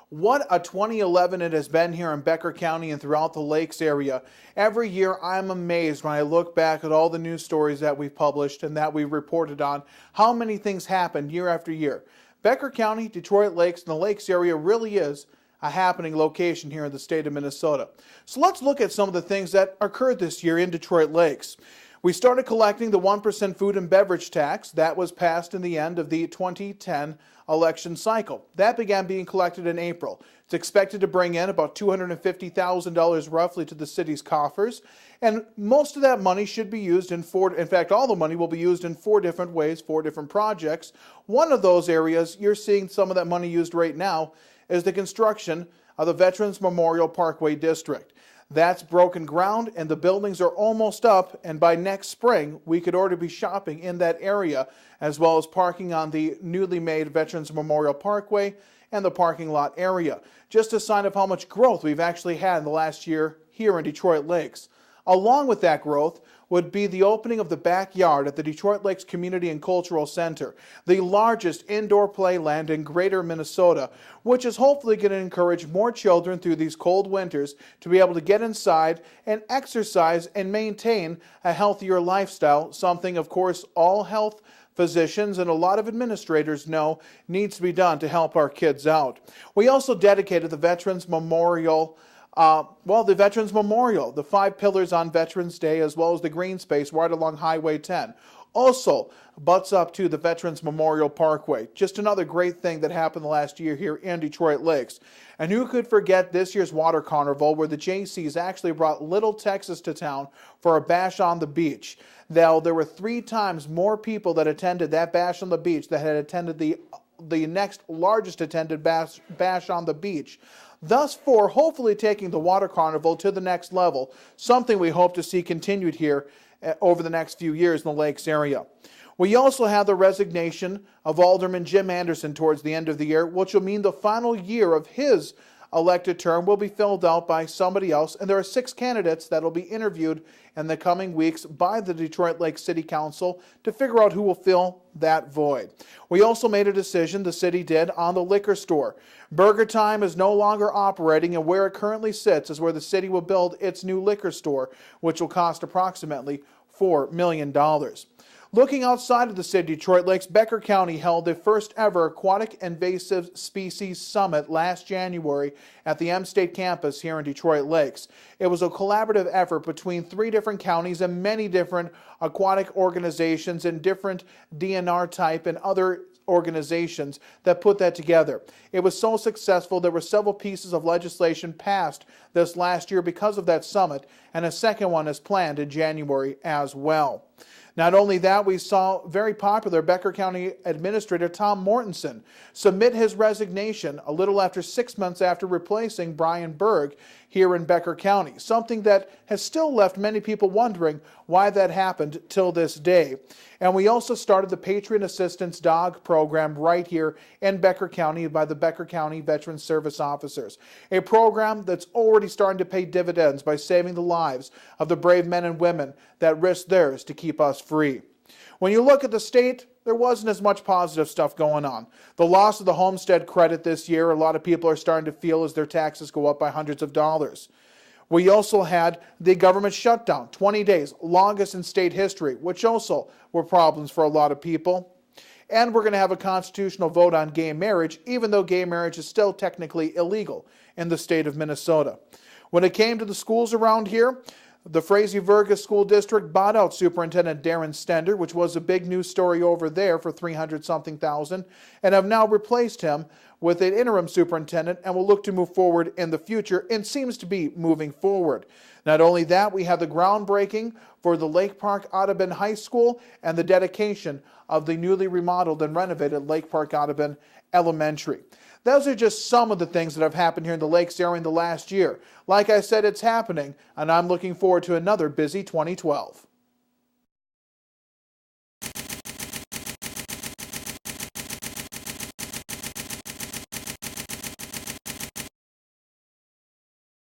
What a 2011 it has been here in Becker County and throughout the Lakes area. Every year I'm amazed when I look back at all the news stories that we've published and that we've reported on, how many things happened year after year. Becker County, Detroit Lakes, and the Lakes area really is a happening location here in the state of Minnesota. So let's look at some of the things that occurred this year in Detroit Lakes. We started collecting the 1% food and beverage tax that was passed in the end of the 2010 election cycle. That began being collected in April. It's expected to bring in about $250,000 roughly to the city's coffers, and most of that money should be used in fact, all the money will be used in 4 different ways, 4 different projects. One of those areas, you're seeing some of that money used right now, is the construction of the Veterans Memorial Parkway District. That's broken ground and the buildings are almost up, and by next spring we could already be shopping in that area as well as parking on the newly made Veterans Memorial Parkway and the parking lot area. Just a sign of how much growth we've actually had in the last year here in Detroit Lakes. Along with that growth would be the opening of the backyard at the Detroit Lakes Community and Cultural Center, the largest indoor playland in greater Minnesota, which is hopefully going to encourage more children through these cold winters to be able to get inside and exercise and maintain a healthier lifestyle, something, of course, all health physicians and a lot of administrators know needs to be done to help our kids out. We also dedicated the Veterans Memorial the Veterans Memorial, the 5 pillars on Veterans Day, as well as the green space right along Highway 10. Also butts up to the Veterans Memorial Parkway. Just another great thing that happened the last year here in Detroit Lakes. And who could forget this year's Water Carnival, where the Jaycees actually brought Little Texas to town for a bash on the beach. Now, there were 3 times more people that attended that bash on the beach that had attended the next largest attended bash on the beach. Thus for hopefully taking the Water Carnival to the next level, something we hope to see continued here over the next few years in the Lakes area. We also have the resignation of Alderman Jim Anderson towards the end of the year, which will mean the final year of his elected term will be filled out by somebody else, and there are 6 candidates that will be interviewed in the coming weeks by the Detroit Lakes City Council to figure out who will fill that void. We also made a decision, the city did, on the liquor store. Burger Time is no longer operating, and where it currently sits is where the city will build its new liquor store, which will cost approximately $4 million. Looking outside of the city of Detroit Lakes, Becker County held the first ever Aquatic Invasive Species Summit last January at the M-State campus here in Detroit Lakes. It was a collaborative effort between 3 different counties and many different aquatic organizations and different DNR type and other organizations that put that together. It was so successful there were several pieces of legislation passed this last year because of that summit, and a second one is planned in January as well. Not only that, we saw very popular Becker County Administrator Tom Mortensen submit his resignation a little after 6 months after replacing Brian Berg here in Becker County, something that has still left many people wondering why that happened till this day. And we also started the Patriot Assistance Dog Program right here in Becker County by the Becker County Veterans Service Officers, a program that's already starting to pay dividends by saving the lives of the brave men and women that risked theirs to keep us free. When you look at the state, there wasn't as much positive stuff going on. The loss of the homestead credit this year, a lot of people are starting to feel as their taxes go up by hundreds of dollars. We also had the government shutdown, 20 days, longest in state history, which also were problems for a lot of people. And we're going to have a constitutional vote on gay marriage, even though gay marriage is still technically illegal in the state of Minnesota. When it came to the schools around here, the Frazee-Verga School District bought out Superintendent Darren Stender, which was a big news story over there for $300-something thousand, and have now replaced him with an interim superintendent and will look to move forward in the future and seems to be moving forward. Not only that, we have the groundbreaking for the Lake Park Audubon High School and the dedication of the newly remodeled and renovated Lake Park Audubon Elementary. Those are just some of the things that have happened here in the Lakes area in the last year. Like I said, it's happening, and I'm looking forward to another busy 2012.